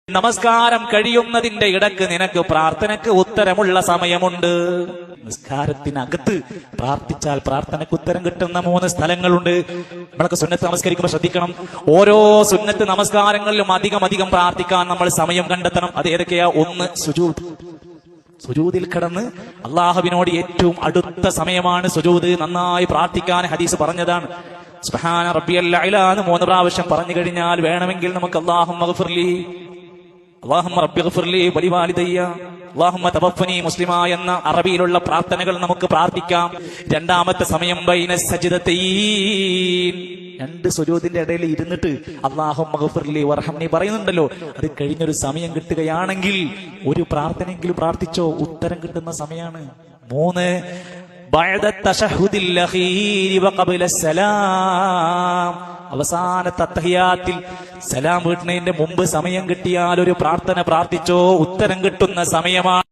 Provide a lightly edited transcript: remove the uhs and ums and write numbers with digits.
നമസ്കാരം കഴിയുന്നതിന്റെ ഇടക്ക് നിനക്ക് പ്രാർത്ഥനയ്ക്ക് ഉത്തരമുള്ള സമയമുണ്ട്. നിസ്കാരത്തിനകത്ത് പ്രാർത്ഥിച്ചാൽ പ്രാർത്ഥനയ്ക്ക് ഉത്തരം കിട്ടുന്ന 3 സ്ഥലങ്ങളുണ്ട്. നമ്മളൊക്കെ സുന്നത്ത് നമസ്കരിക്കുമ്പോൾ ശ്രദ്ധിക്കണം. ഓരോ സുന്നത്ത് നമസ്കാരങ്ങളിലും അധികം പ്രാർത്ഥിക്കാൻ നമ്മൾ സമയം കണ്ടെത്തണം. അത് ഏതൊക്കെയാ? 1, സുജൂദ്. സുജൂദിൽ കിടന്ന് അള്ളാഹുവിനോട് ഏറ്റവും അടുത്ത സമയമാണ് സുജൂദ്. നന്നായി പ്രാർത്ഥിക്കാൻ ഹദീസ് പറഞ്ഞതാണ്. സുബ്ഹാന റബ്ബിയൽ അഅ്ല എന്ന് 3 പ്രാവശ്യം പറഞ്ഞു കഴിഞ്ഞാൽ വേണമെങ്കിൽ നമുക്ക് അല്ലാഹുമ്മ ഗ്ഫിർലി, അല്ലാഹുമ്മ റബ്ബി ഗ്ഫിർലി വലിവാലിദയ്യ, അല്ലാഹുമ്മ തവഫനി മുസ്ലിമ എന്ന അറബിയിലുള്ള പ്രാർത്ഥനകൾ നമുക്ക് പ്രാർത്ഥിക്കാം. രണ്ടാമത്തെ സമയം ബൈന സജ്ദതൈൻ, 2 സുജൂദിന്റെ ഇടയിൽ ഇരുന്നിട്ട് അല്ലാഹുമ്മ ഗ്ഫിർലി വർഹംനി പറയുന്നുണ്ടല്ലോ. അത് കഴിഞ്ഞൊരു സമയം കിട്ടുകയാണെങ്കിൽ ഒരു പ്രാർത്ഥനയെങ്കിലും പ്രാർത്ഥിച്ചോ, ഉത്തരം കിട്ടുന്ന സമയമാണ്. 3 ബഅദ തശഹുദിൽ അഖീരി വഖബല സലാം, അവസാനത്തെ തഹ്ഹിയാത്തിൽ സലാം വീട്ടുന്നതിന്റെ മുമ്പ് സമയം കിട്ടിയാൽ ഒരു പ്രാർത്ഥന പ്രാർത്ഥിച്ചോ, ഉത്തരം കിട്ടുന്ന സമയമാണ്.